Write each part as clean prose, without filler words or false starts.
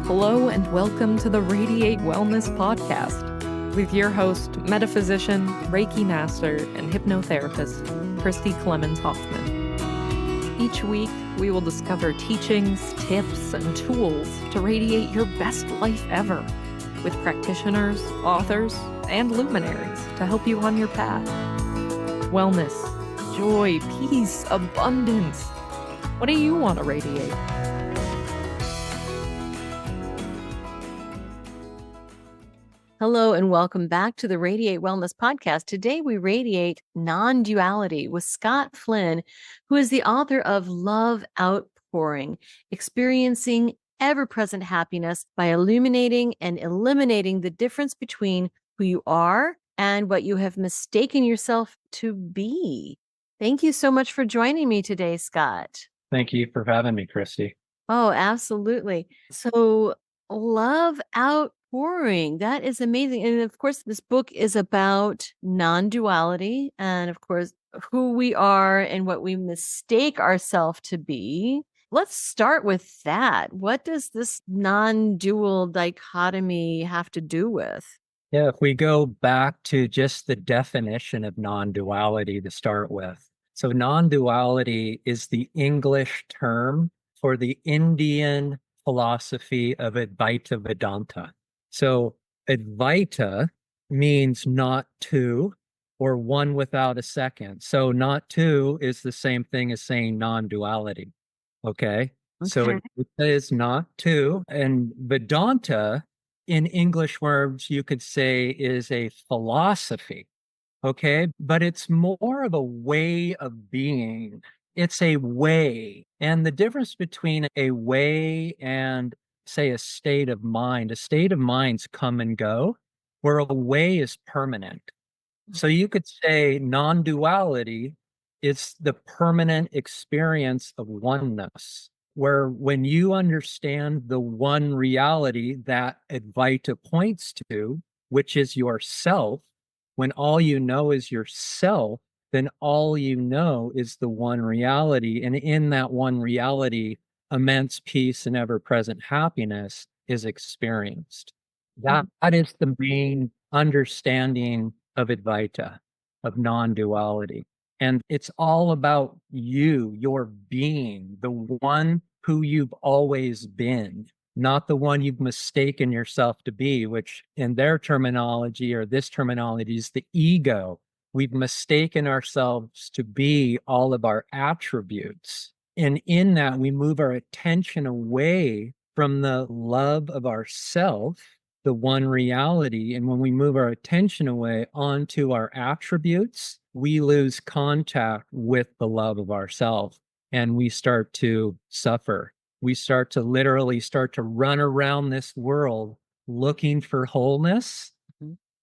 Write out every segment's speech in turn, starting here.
Hello and welcome to the Radiate Wellness Podcast with your host, metaphysician, Reiki master, and hypnotherapist, Christi Clemons Hoffman. Each week, we will discover teachings, tips, and tools to radiate your best life ever with practitioners, authors, and luminaries to help you on your path. Wellness, joy, peace, abundance. What do you want to radiate? Hello and welcome back to the Radiate Wellness Podcast. Today we radiate Non-Duality with Scott Flynn, who is the author of Love Outpouring, Experiencing Ever-Present Happiness by Illuminating and Eliminating the Difference Between Who You Are and What You Have Mistaken Yourself to Be. Thank you so much for joining me today, Scott. Thank you for having me, Christi. Oh, absolutely. So, Love Outpouring, that is amazing. And of course, this book is about non-duality and, of course, who we are and what we mistake ourselves to be. Let's start with that. What does this non-dual dichotomy have to do with? Yeah, if we go back to just the definition of non-duality to start with. So non-duality is the English term for the Indian philosophy of Advaita Vedanta. So Advaita means not two or one without a second. So not two is the same thing as saying non-duality. Okay. So Advaita is not two. And Vedanta, in English words, you could say is a philosophy. Okay. But it's more of a way of being. It's a way. And the difference between a way and, say, a state of minds come and go, where a way is permanent. So you could say non-duality is the permanent experience of oneness, where when you understand the one reality that Advaita points to, which is yourself, when all you know is yourself, then all you know is the one reality. And in that one reality, immense peace and ever-present happiness is experienced. That is the main understanding of Advaita, of non-duality. And it's all about you, your being, the one who you've always been, not the one you've mistaken yourself to be, which in their terminology or this terminology is the ego. We've mistaken ourselves to be all of our attributes. And in that, we move our attention away from the love of ourself, the one reality. And when we move our attention away onto our attributes, we lose contact with the love of ourself and we start to suffer. We start to literally run around this world looking for wholeness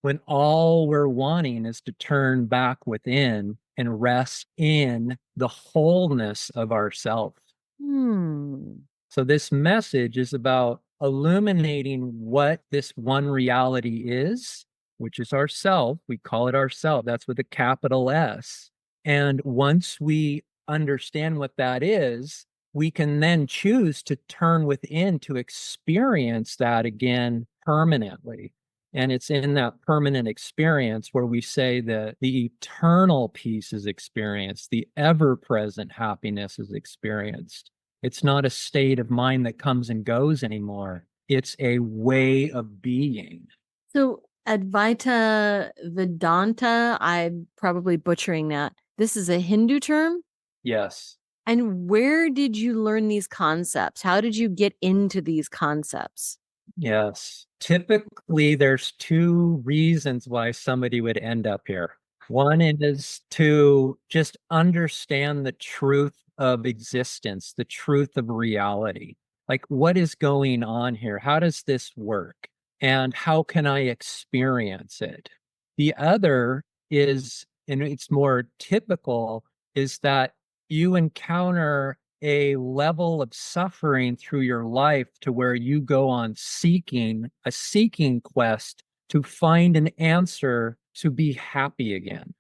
when all we're wanting is to turn back within and rest in the wholeness of ourself. So this message is about illuminating what this one reality is, which is ourself. We call it ourself. That's with a capital S. And once we understand what that is, we can then choose to turn within to experience that again permanently. And it's in that permanent experience where we say that the eternal peace is experienced, the ever-present happiness is experienced. It's not a state of mind that comes and goes anymore. It's a way of being. So Advaita Vedanta, I'm probably butchering that. This is a Hindu term? Yes. And where did you learn these concepts? How did you get into these concepts? Yes. Typically, there's two reasons why somebody would end up here. One is to just understand the truth of existence, the truth of reality. Like, what is going on here? How does this work? And how can I experience it? The other is, and it's more typical, is that you encounter a level of suffering through your life to where you go on a seeking quest to find an answer to be happy again.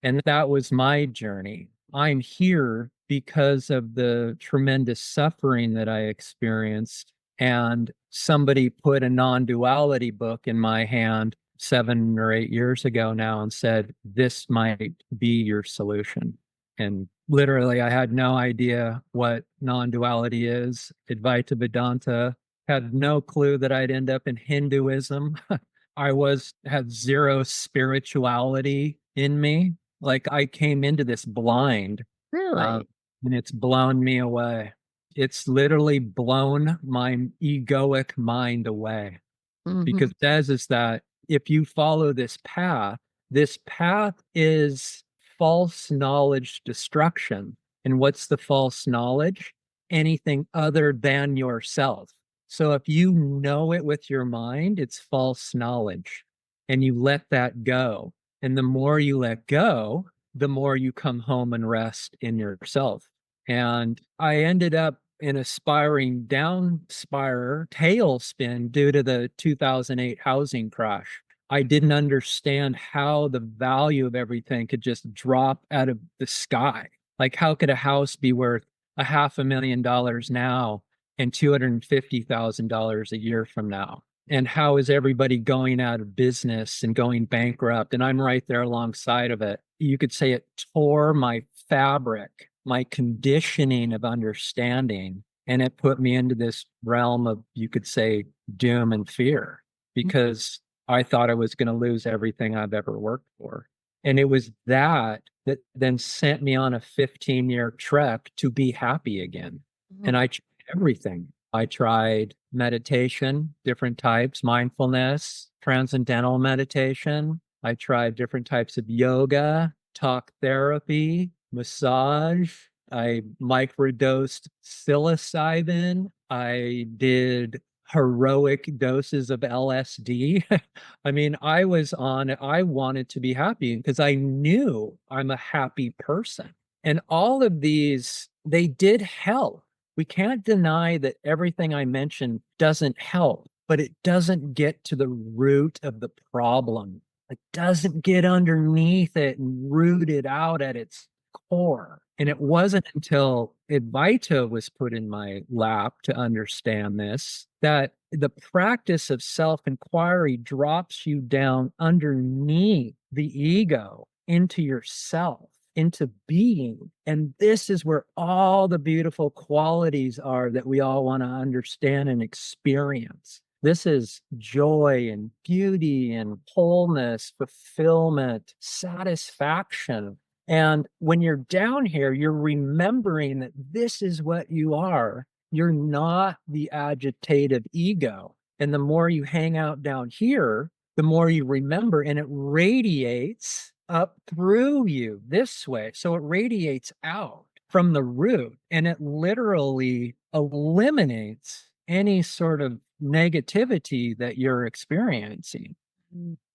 And that was my journey. I'm here because of the tremendous suffering that I experienced. And somebody put a non-duality book in my hand 7 or 8 years ago now and said, this might be your solution. And literally, I had no idea what non-duality is. Advaita Vedanta, had no clue that I'd end up in Hinduism. Had zero spirituality in me. Like I came into this blind, Really? and it's blown me away. It's literally blown my egoic mind away. Because it says is that if you follow this path is false knowledge destruction. And what's the false knowledge? Anything other than yourself. So if you know it with your mind, it's false knowledge. And you let that go. And the more you let go, the more you come home and rest in yourself. And I ended up in a spiraling down tailspin due to the 2008 housing crash. I didn't understand how the value of everything could just drop out of the sky. Like, how could a house be worth $500,000 now and $250,000 a year from now? And how is everybody going out of business and going bankrupt? And I'm right there alongside of it. You could say it tore my fabric, my conditioning of understanding, and it put me into this realm of, you could say, doom and fear, because I thought I was going to lose everything I've ever worked for. And it was that then sent me on a 15-year trek to be happy again. And I tried everything. I tried meditation, different types, mindfulness, transcendental meditation. I tried different types of yoga, talk therapy, massage. I microdosed psilocybin. I did heroic doses of LSD. I mean, I wanted to be happy because I knew I'm a happy person. And all of these, they did help. We can't deny that everything I mentioned doesn't help, but it doesn't get to the root of the problem. It doesn't get underneath it and root it out at its core. And it wasn't until Advaita was put in my lap to understand this, that the practice of self-inquiry drops you down underneath the ego into yourself, into being. And this is where all the beautiful qualities are that we all want to understand and experience. This is joy and beauty and wholeness, fulfillment, satisfaction. And when you're down here, you're remembering that this is what you are. You're not the agitative ego. And the more you hang out down here, the more you remember, and it radiates up through you this way. So it radiates out from the root, and it literally eliminates any sort of negativity that you're experiencing.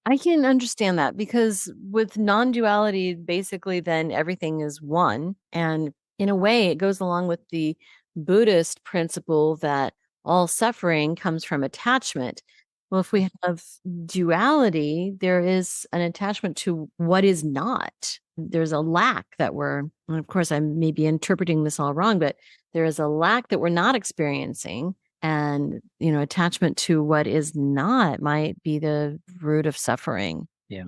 I can understand that, because with non-duality, basically then everything is one. And in a way, it goes along with the Buddhist principle that all suffering comes from attachment. Well, if we have duality, there is an attachment to what is not. There's a lack that and of course, I may be interpreting this all wrong, but there is a lack that we're not experiencing. And, attachment to what is not might be the root of suffering. Yeah.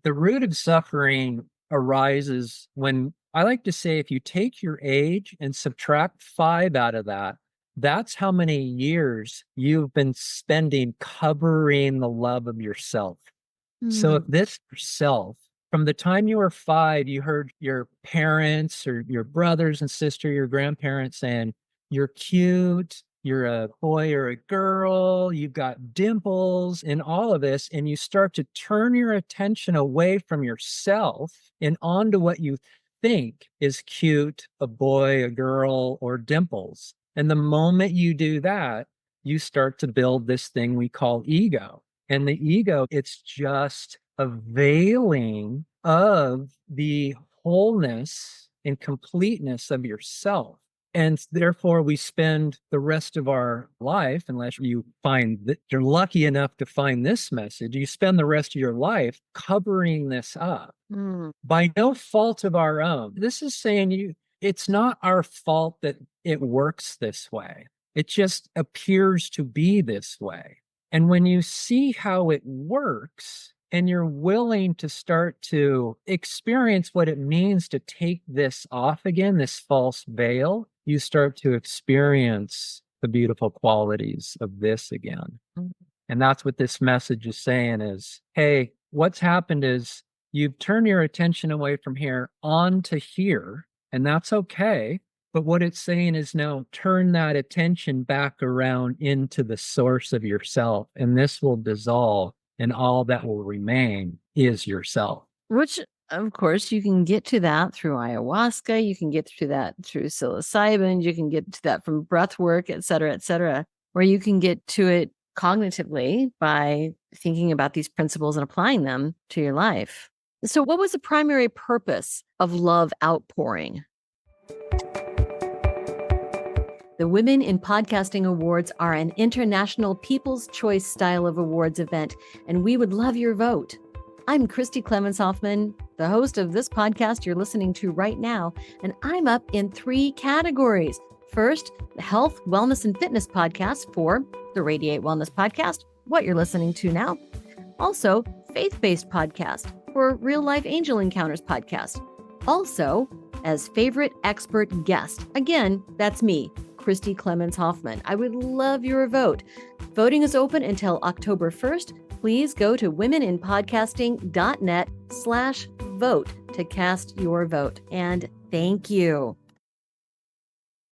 The root of suffering arises when, I like to say, if you take your age and subtract 5 out of that, that's how many years you've been spending covering the love of yourself. So if this yourself, from the time you were 5, you heard your parents or your brothers and sister, your grandparents saying, you're cute, you're a boy or a girl, you've got dimples and all of this, and you start to turn your attention away from yourself and onto what you think is cute, a boy, a girl, or dimples. And the moment you do that, you start to build this thing we call ego. And the ego, it's just a veiling of the wholeness and completeness of yourself. And therefore, we spend the rest of our life, unless you find that you're lucky enough to find this message, you spend the rest of your life covering this up by no fault of our own. This is saying it's not our fault that it works this way. It just appears to be this way. And when you see how it works and you're willing to start to experience what it means to take this off again, this false veil, you start to experience the beautiful qualities of this again. And that's what this message is saying is, hey, what's happened is you've turned your attention away from here onto here, and that's okay. But what it's saying is now turn that attention back around into the source of yourself, and this will dissolve, and all that will remain is yourself. Which, of course, you can get to that through ayahuasca. You can get to that through psilocybin. You can get to that from breath work, et cetera, or you can get to it cognitively by thinking about these principles and applying them to your life. So what was the primary purpose of Love Outpouring? The Women in Podcasting Awards are an international People's Choice style of awards event, and we would love your vote. I'm Christi Clemons Hoffman, the host of this podcast you're listening to right now, and I'm up in 3 categories. First, the Health, Wellness, and Fitness podcast for the Radiate Wellness podcast, what you're listening to now. Also, Faith-Based podcast for Real Life Angel Encounters podcast. Also, as favorite expert guest. Again, that's me, Christi Clemons Hoffman. I would love your vote. Voting is open until October 1st. Please go to womeninpodcasting.net/vote to cast your vote. And thank you.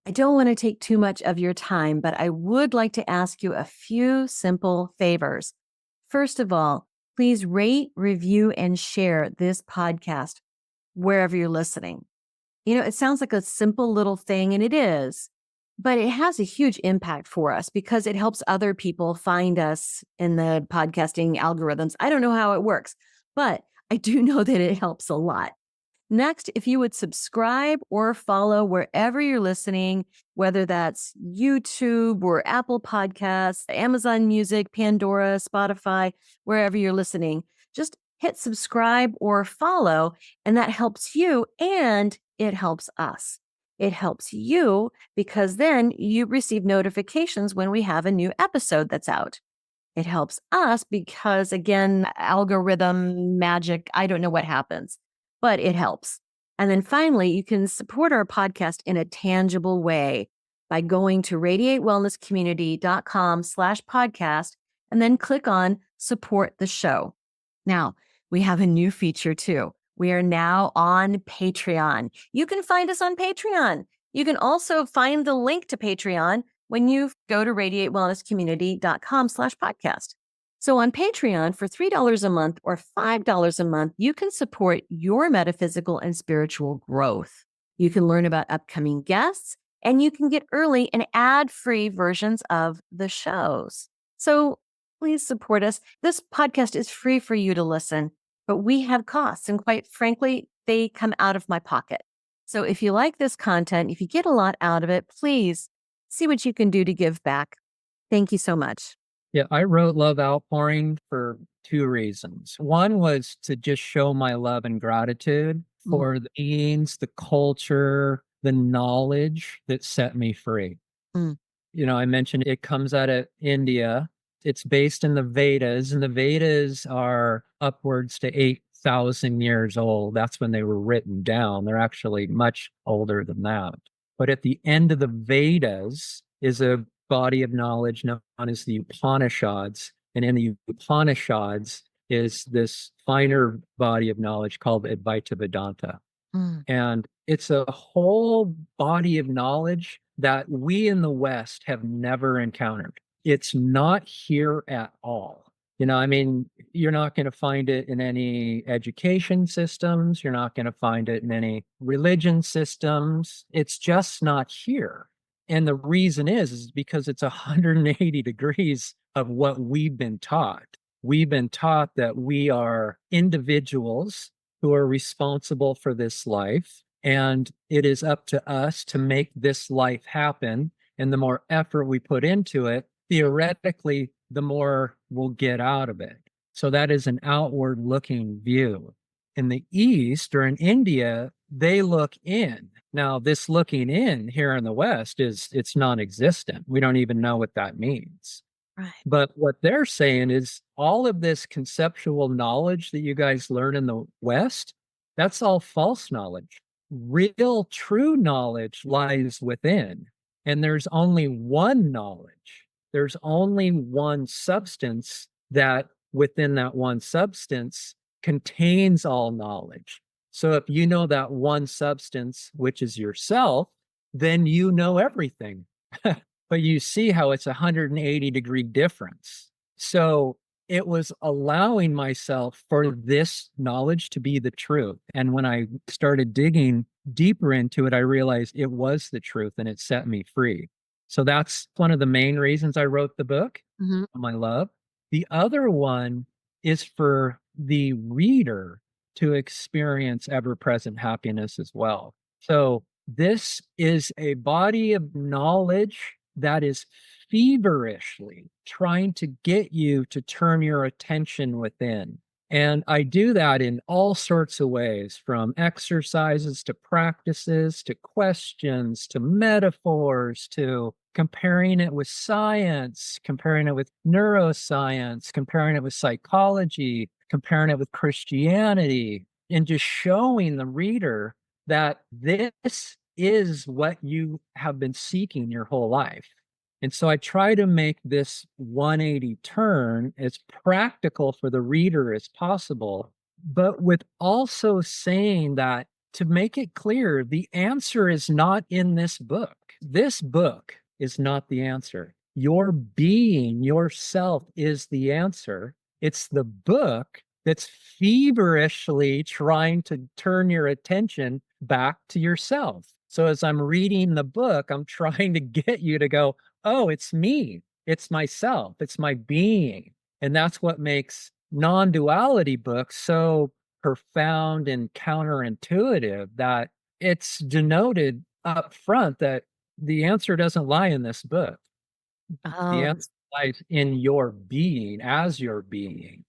I don't want to take too much of your time, but I would like to ask you a few simple favors. First of all, please rate, review, and share this podcast wherever you're listening. You know, it sounds like a simple little thing, and it is, but it has a huge impact for us because it helps other people find us in the podcasting algorithms. I don't know how it works, but I do know that it helps a lot. Next, if you would subscribe or follow wherever you're listening, whether that's YouTube or Apple Podcasts, Amazon Music, Pandora, Spotify, wherever you're listening, just hit subscribe or follow, and that helps you and it helps us. It helps you because then you receive notifications when we have a new episode that's out. It helps us because, again, algorithm magic, I don't know what happens, but it helps. And then finally, you can support our podcast in a tangible way by going to radiatewellnesscommunity.com/podcast and then click on support the show. Now, we have a new feature too. We are now on Patreon. You can find us on Patreon. You can also find the link to Patreon when you go to radiatewellnesscommunity.com/podcast. So on Patreon, for $3 a month or $5 a month, you can support your metaphysical and spiritual growth. You can learn about upcoming guests, and you can get early and ad-free versions of the shows. So please support us. This podcast is free for you to listen, but we have costs, and quite frankly, they come out of my pocket. So if you like this content, if you get a lot out of it, please see what you can do to give back. Thank you so much. Yeah, I wrote Love Outpouring for 2 reasons. One was to just show my love and gratitude for the beings, the culture, the knowledge that set me free. You know, I mentioned it comes out of India. It's based in the Vedas, and the Vedas are upwards to 8,000 years old. That's when they were written down. They're actually much older than that. But at the end of the Vedas is a body of knowledge known as the Upanishads. And in the Upanishads is this finer body of knowledge called Advaita Vedanta. And it's a whole body of knowledge that we in the West have never encountered. It's not here at all. You know, I mean, you're not going to find it in any education systems. You're not going to find it in any religion systems. It's just not here. And the reason is because it's 180 degrees of what we've been taught. We've been taught that we are individuals who are responsible for this life, and it is up to us to make this life happen. And the more effort we put into it, theoretically, the more we'll get out of it. So that is an outward looking view. in the East or in India, they look in. Now, this looking in here in the West it's non-existent. We don't even know what that means. Right. But what they're saying is all of this conceptual knowledge that you guys learn in the West, that's all false knowledge. Real, true knowledge lies within. And there's only one knowledge. There's only one substance that within that one substance contains all knowledge. So if you know that one substance, which is yourself, then you know everything. But you see how it's 180-degree difference. So it was allowing myself for this knowledge to be the truth. And when I started digging deeper into it, I realized it was the truth and it set me free. So that's one of the main reasons I wrote the book, My Love. The other one is for the reader to experience ever-present happiness as well. So this is a body of knowledge that is feverishly trying to get you to turn your attention within. And I do that in all sorts of ways, from exercises to practices to questions to metaphors to comparing it with science, comparing it with neuroscience, comparing it with psychology, comparing it with Christianity, and just showing the reader that this is what you have been seeking your whole life. And so I try to make this 180 turn as practical for the reader as possible, but with also saying that to make it clear, the answer is not in this book. This book is not the answer. Your being, yourself is the answer. It's the book that's feverishly trying to turn your attention back to yourself. So as I'm reading the book, I'm trying to get you to go, oh, it's me. It's myself. It's my being. And that's what makes non-duality books so profound and counterintuitive, that it's denoted up front that the answer doesn't lie in this book. The answer lies in your being as your being.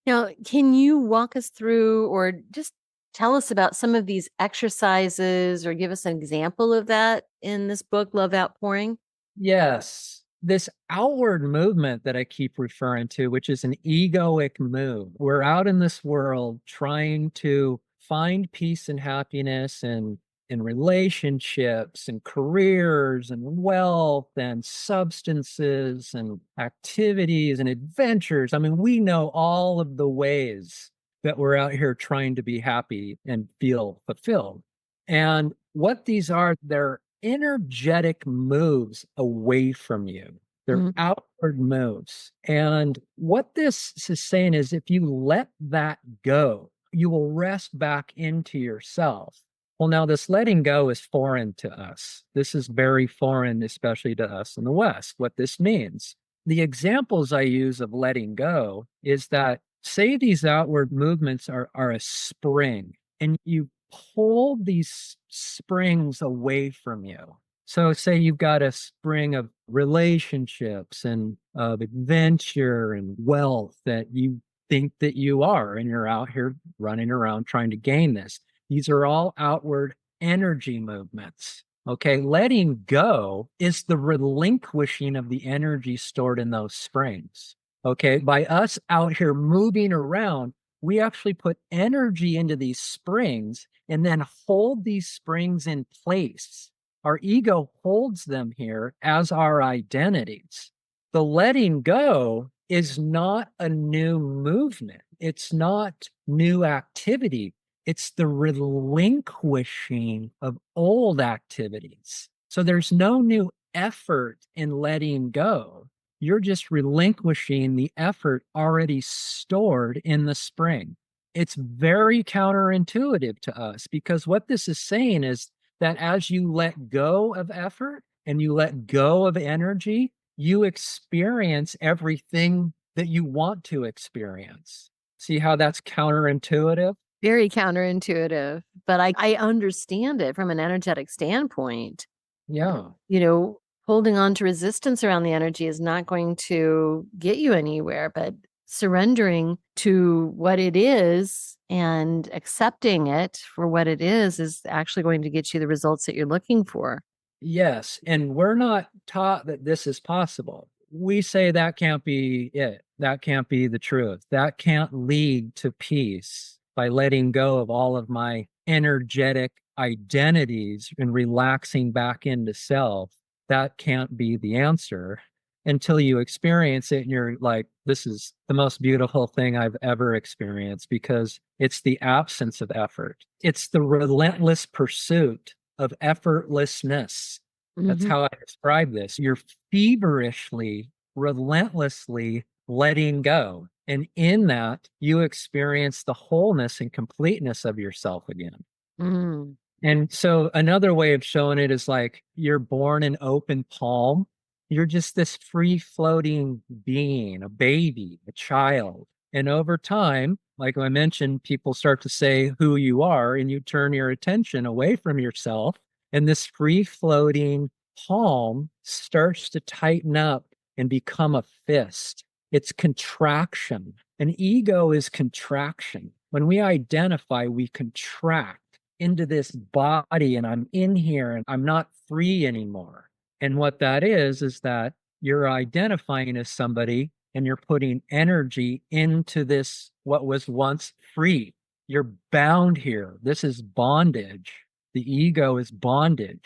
Now, can you walk us through or just tell us about some of these exercises or give us an example of that in this book, Love Outpouring? Yes. This outward movement that I keep referring to, which is an egoic move. We're out in this world trying to find peace and happiness and in relationships and careers and wealth and substances and activities and adventures. I mean, we know all of the ways that we're out here trying to be happy and feel fulfilled. And what these are, they're energetic moves away from you. They're outward moves. And what this is saying is if you let that go, you will rest back into yourself. Well, now this letting go is foreign to us. This is very foreign, especially to us in the West, what this means. The examples I use of letting go is that, say these outward movements are a spring, and you pull these springs away from you. So say you've got a spring of relationships and of adventure and wealth that you think that you are, and you're out here running around trying to gain this. These are all outward energy movements. Okay, letting go is the relinquishing of the energy stored in those springs. Okay, by us out here moving around, we actually put energy into these springs and then hold these springs in place. Our ego holds them here as our identities. The letting go is not a new movement. It's not new activity. It's the relinquishing of old activities. So there's no new effort in letting go. You're just relinquishing the effort already stored in the spring. It's very counterintuitive to us, because what this is saying is that as you let go of effort and you let go of energy, you experience everything that you want to experience. See how that's counterintuitive? Very counterintuitive, but I understand it from an energetic standpoint. Yeah. You know, holding on to resistance around the energy is not going to get you anywhere, but surrendering to what it is and accepting it for what it is actually going to get you the results that you're looking for. Yes. And we're not taught that this is possible. We say that can't be it. That can't be the truth. That can't lead to peace by letting go of all of my energetic identities and relaxing back into self. That can't be the answer until you experience it and you're like, this is the most beautiful thing I've ever experienced because it's the absence of effort. It's the relentless pursuit of effortlessness. That's how I describe this. You're feverishly, relentlessly letting go. And in that, you experience the wholeness and completeness of yourself again. Mm. And so another way of showing it is like you're born an open palm. You're just this free floating being, a baby, a child. And over time, like I mentioned, people start to say who you are, and you turn your attention away from yourself. And this free floating palm starts to tighten up and become a fist. It's contraction. An ego is contraction. When we identify, we contract into this body, and I'm in here and I'm not free anymore. And what that is that you're identifying as somebody and you're putting energy into this, what was once free. You're bound here. This is bondage. The ego is bondage.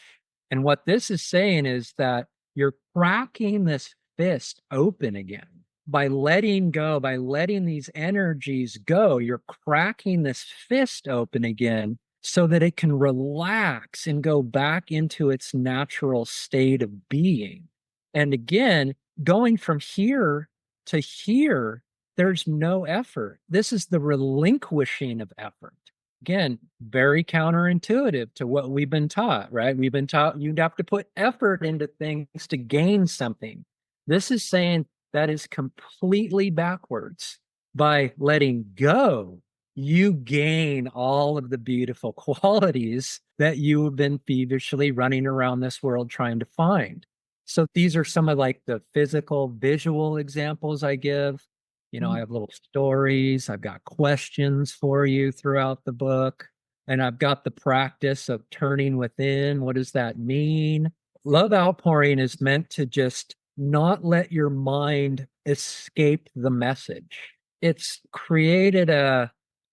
And what this is saying is that you're cracking this fist open again by letting go, by letting these energies go. You're cracking this fist open again so that it can relax and go back into its natural state of being. And again, going from here to here, there's no effort. This is the relinquishing of effort. Again, very counterintuitive to what we've been taught, right? We've been taught you'd have to put effort into things to gain something. This is saying that is completely backwards. By letting go, you gain all of the beautiful qualities that you have been feverishly running around this world trying to find. So these are some of like the physical, visual examples I give. You know, I have little stories. I've got questions for you throughout the book. And I've got the practice of turning within. What does that mean? Love Outpouring is meant to just not let your mind escape the message. It's created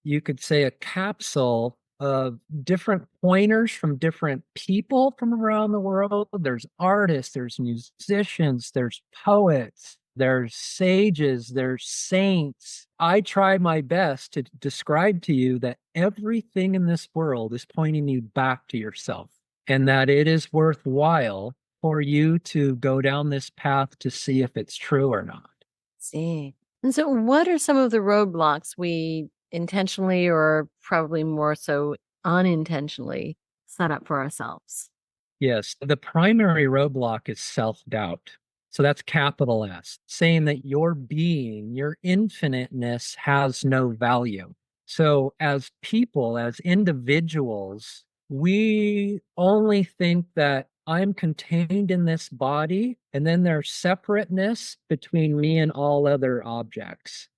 you could say, a capsule of different pointers from different people from around the world. There's artists, there's musicians, there's poets, there's sages, there's saints. I try my best to describe to you that everything in this world is pointing you back to yourself and that it is worthwhile for you to go down this path to see if it's true or not. See. And so what are some of the roadblocks we intentionally or probably more so unintentionally set up for ourselves? Yes, the primary roadblock is self-doubt. So that's capital S, saying that your being, your infiniteness has no value. So as people, as individuals, we only think that I'm contained in this body, and then there's separateness between me and all other objects.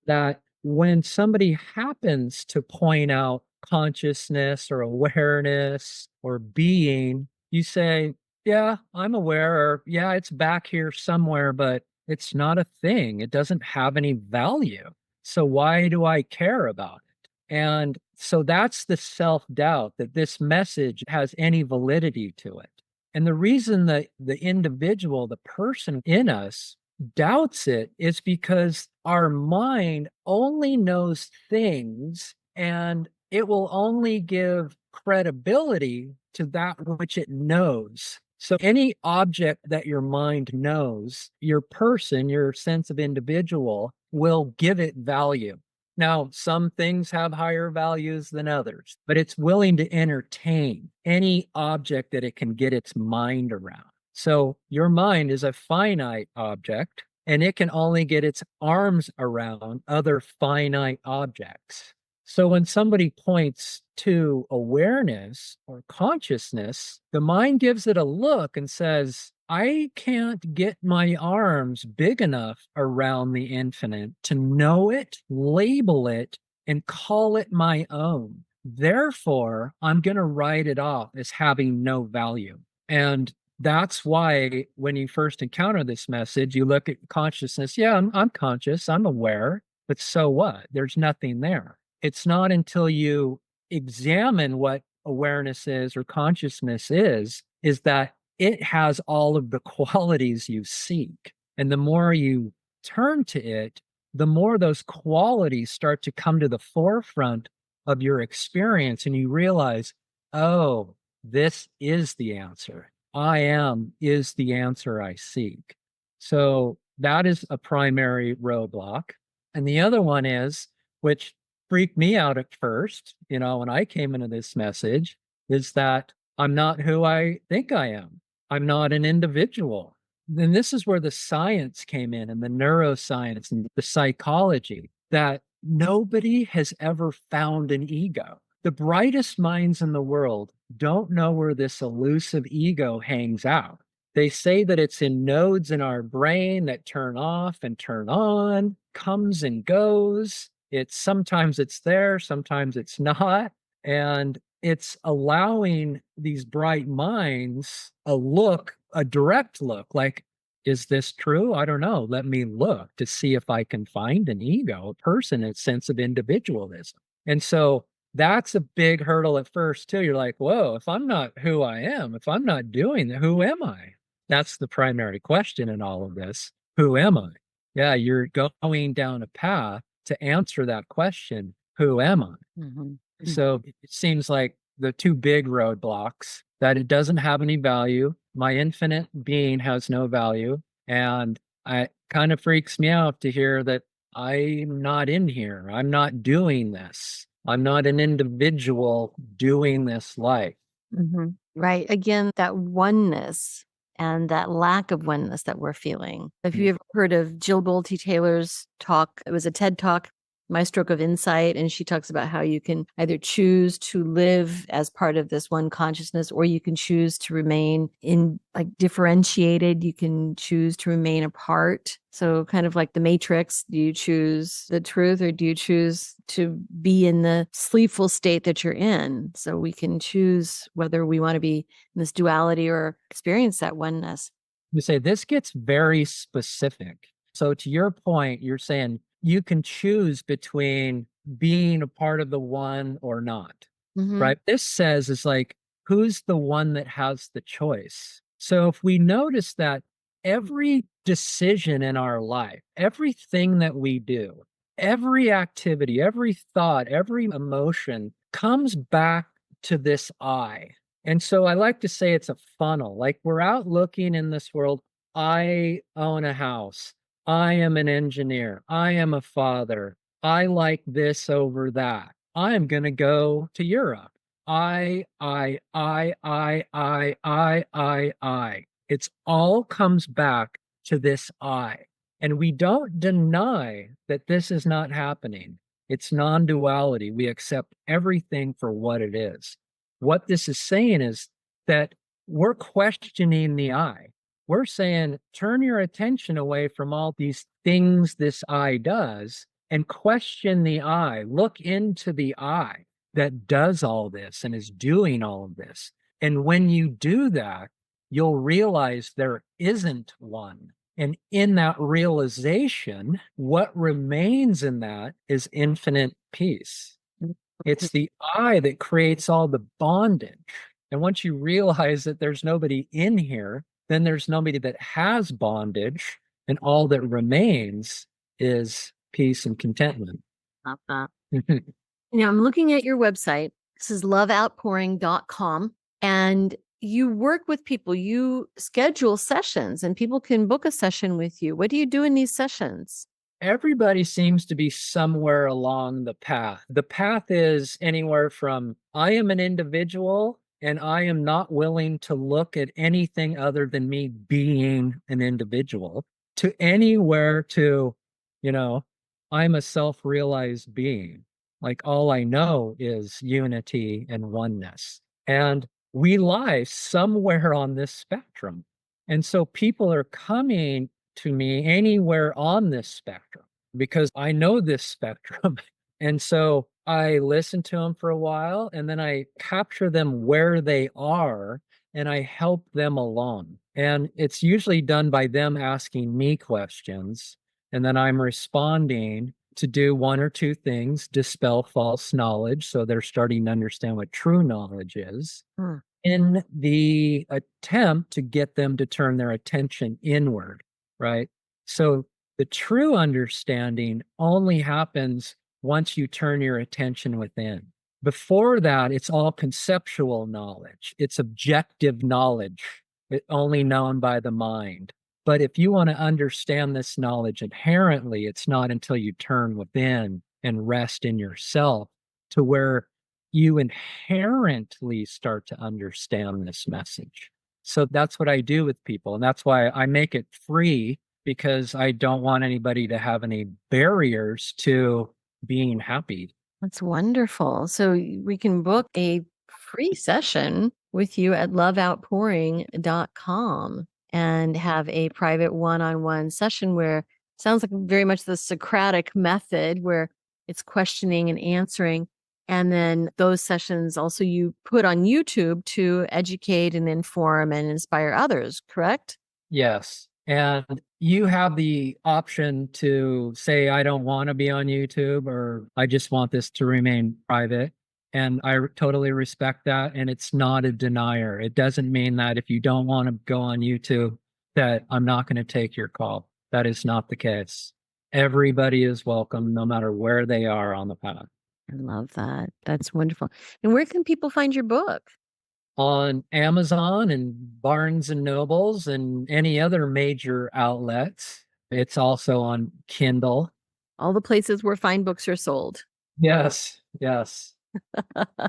That when somebody happens to point out consciousness or awareness or being, you say, yeah, I'm aware, or yeah, it's back here somewhere, but it's not a thing. It doesn't have any value. So why do I care about it? And so that's the self-doubt that this message has any validity to it. And the reason that the individual, the person in us, doubts it is because our mind only knows things and it will only give credibility to that which it knows. So any object that your mind knows, your person, your sense of individual will give it value. Now, some things have higher values than others, but it's willing to entertain any object that it can get its mind around. So your mind is a finite object, and it can only get its arms around other finite objects. So when somebody points to awareness or consciousness, the mind gives it a look and says, I can't get my arms big enough around the infinite to know it, label it, and call it my own. Therefore, I'm going to write it off as having no value. And that's why when you first encounter this message, you look at consciousness. Yeah, I'm conscious, I'm aware, but so what? There's nothing there. It's not until you examine what awareness is or consciousness is that it has all of the qualities you seek. And the more you turn to it, the more those qualities start to come to the forefront of your experience. And you realize, oh, this is the answer. I am is the answer I seek. So that is a primary roadblock. And the other one is, which freaked me out at first, when I came into this message, is that I'm not who I think I am. I'm not an individual. Then this is where the science came in and the neuroscience and the psychology that nobody has ever found an ego. The brightest minds in the world don't know where this elusive ego hangs out. They say that it's in nodes in our brain that turn off and turn on, comes and goes. Sometimes it's there, sometimes it's not. And it's allowing these bright minds a direct look, like, is this true? I don't know. Let me look to see if I can find an ego, a person, a sense of individualism. And so that's a big hurdle at first, too. You're like, whoa, if I'm not who I am, if I'm not doing that, who am I? That's the primary question in all of this. Who am I? Yeah, you're going down a path to answer that question. Who am I? Mm-hmm. So it seems like the two big roadblocks, that it doesn't have any value. My infinite being has no value. And it kind of freaks me out to hear that I'm not in here. I'm not doing this. I'm not an individual doing this life. Mm-hmm. Right. Again, that oneness and that lack of oneness that we're feeling. Have you ever heard of Jill Bolte Taylor's talk? It was a TED talk, My Stroke of Insight. And she talks about how you can either choose to live as part of this one consciousness, or you can choose to remain differentiated. You can choose to remain apart. So kind of like the Matrix, do you choose the truth or do you choose to be in the sleepful state that you're in? So we can choose whether we want to be in this duality or experience that oneness. You say this gets very specific. So to your point, you're saying you can choose between being a part of the one or not, right? This says is like, who's the one that has the choice? So if we notice that every decision in our life, everything that we do, every activity, every thought, every emotion comes back to this I. And so I like to say it's a funnel. Like we're out looking in this world. I own a house. I am an engineer. I am a father. I like this over that. I am going to go to Europe. I. It's all comes back to this I. And we don't deny that this is not happening. It's non-duality. We accept everything for what it is. What this is saying is that we're questioning the I. We're saying, turn your attention away from all these things this I does and question the I. Look into the I that does all this and is doing all of this. And when you do that, you'll realize there isn't one. And in that realization, what remains in that is infinite peace. It's the I that creates all the bondage. And once you realize that there's nobody in here, then there's nobody that has bondage, and all that remains is peace and contentment. Love that. I'm looking at your website. This is loveoutpouring.com. And you work with people, you schedule sessions, and people can book a session with you. What do you do in these sessions? Everybody seems to be somewhere along the path. The path is anywhere from I am an individual and I am not willing to look at anything other than me being an individual, to anywhere to, I'm a self-realized being. Like all I know is unity and oneness. And we lie somewhere on this spectrum. And so people are coming to me anywhere on this spectrum because I know this spectrum. And so I listen to them for a while and then I capture them where they are and I help them along. And it's usually done by them asking me questions. And then I'm responding to do one or two things: dispel false knowledge. So they're starting to understand what true knowledge is, in the attempt to get them to turn their attention inward, right? So the true understanding only happens once you turn your attention within. Before that, it's all conceptual knowledge. It's objective knowledge, only known by the mind. But if you want to understand this knowledge inherently, it's not until you turn within and rest in yourself to where you inherently start to understand this message. So that's what I do with people. And that's why I make it free, because I don't want anybody to have any barriers to being happy. That's wonderful. So we can book a free session with you at loveoutpouring.com and have a private one-on-one session where it sounds like very much the Socratic method, where it's questioning and answering. And then those sessions also you put on YouTube to educate and inform and inspire others, correct? Yes. And you have the option to say, I don't want to be on YouTube, or I just want this to remain private. And I totally respect that. And it's not a denier. It doesn't mean that if you don't want to go on YouTube, that I'm not going to take your call. That is not the case. Everybody is welcome, no matter where they are on the path. I love that. That's wonderful. And where can people find your book? On Amazon and Barnes and Nobles and any other major outlets. It's also on Kindle. All the places where fine books are sold. Yes, yes.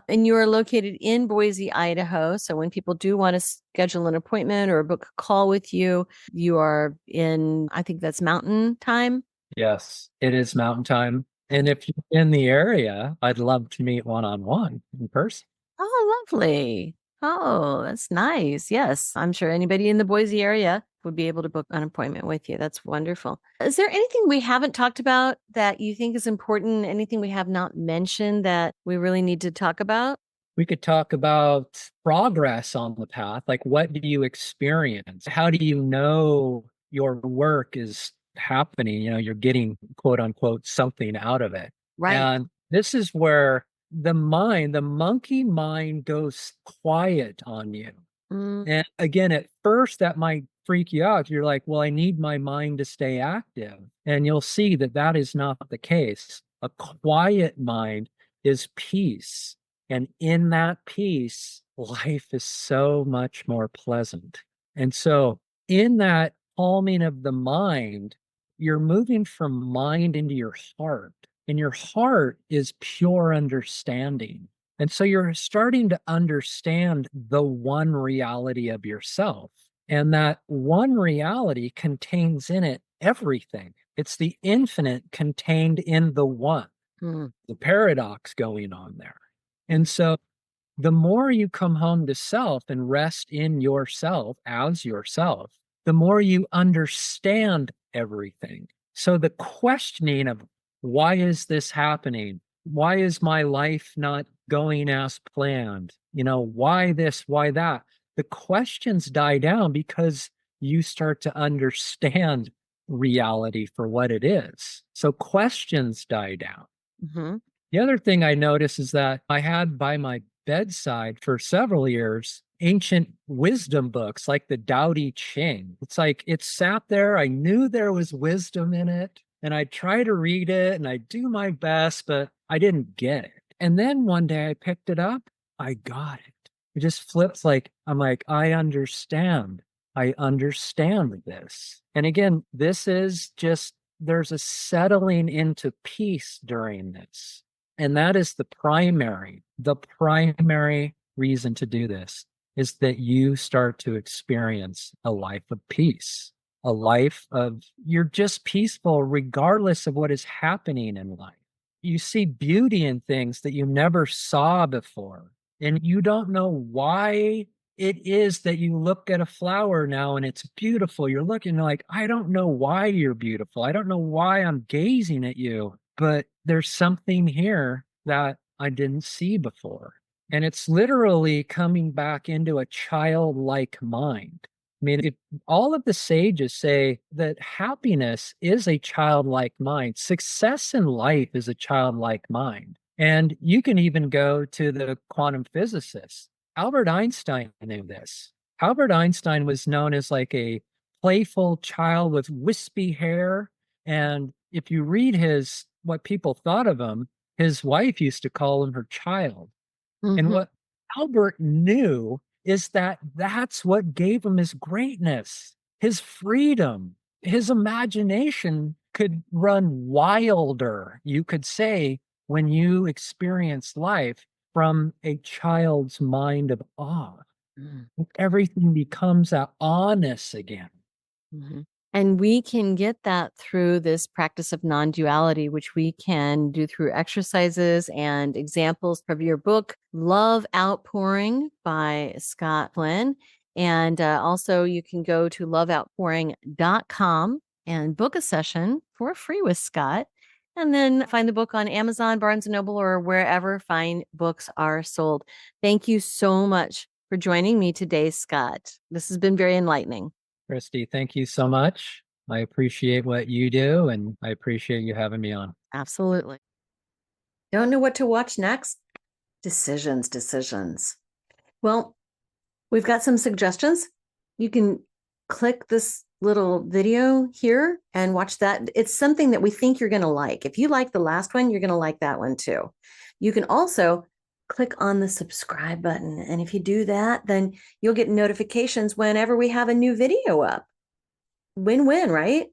And you are located in Boise, Idaho. So when people do want to schedule an appointment or book a call with you, you are in, I think that's Mountain Time. Yes, it is Mountain Time. And if you're in the area, I'd love to meet one-on-one in person. Oh, lovely. Oh, that's nice. Yes, I'm sure anybody in the Boise area would be able to book an appointment with you. That's wonderful. Is there anything we haven't talked about that you think is important? Anything we have not mentioned that we really need to talk about? We could talk about progress on the path. Like, what do you experience? How do you know your work is happening? You know, you're getting, quote unquote, something out of it. Right. And this is where the mind, the monkey mind, goes quiet on you. And again, at first that might freak you out. You're like, well, I need my mind to stay active. And you'll see that that is not the case. A quiet mind is peace. And in that peace, life is so much more pleasant. And so in that calming of the mind, you're moving from mind into your heart. And your heart is pure understanding. And so you're starting to understand the one reality of yourself. And that one reality contains in it everything. It's the infinite contained in the one, the paradox going on there. And so the more you come home to self and rest in yourself as yourself, the more you understand everything. So the questioning of, why is this happening? Why is my life not going as planned? You know, why this, why that? The questions die down because you start to understand reality for what it is. So questions die down. The other thing I noticed is that I had by my bedside for several years ancient wisdom books like the Tao Te Ching. It's like it sat there. I knew there was wisdom in it. And I try to read it and I do my best, but I didn't get it. And then one day I picked it up. I got it. It just flips like, I'm like, I understand. I understand this. And again, this is just, there's a settling into peace during this. And that is the primary reason to do this is that you start to experience a life of peace. A life of, you're just peaceful regardless of what is happening in life. You see beauty in things that you never saw before. And you don't know why it is that you look at a flower now and it's beautiful. You're looking like, I don't know why you're beautiful. I don't know why I'm gazing at you, but there's something here that I didn't see before. And it's literally coming back into a childlike mind. I mean, all of the sages say that happiness is a childlike mind. Success in life is a childlike mind. And you can even go to the quantum physicists. Albert Einstein knew this. Albert Einstein was known as like a playful child with wispy hair. And if you read what people thought of him, his wife used to call him her child. And Mhm. what Albert knew is that that's what gave him his greatness, his freedom, his imagination could run wilder, you could say, when you experience life from a child's mind of awe. Mm. Everything becomes a honest again. Mhm. And we can get that through this practice of non-duality, which we can do through exercises and examples from your book, Love Outpouring by Scott Flynn. And also you can go to loveoutpouring.com and book a session for free with Scott. And then find the book on Amazon, Barnes & Noble, or wherever fine books are sold. Thank you so much for joining me today, Scott. This has been very enlightening. Christi, thank you so much. I appreciate what you do, and I appreciate you having me on. Absolutely. Don't know what to watch next? Decisions. Well, we've got some suggestions. You can click this little video here and watch that. It's something that we think you're going to like. If you like the last one, you're going to like that one too. You can also click on the subscribe button. And if you do that, then you'll get notifications whenever we have a new video up. Win-win, right?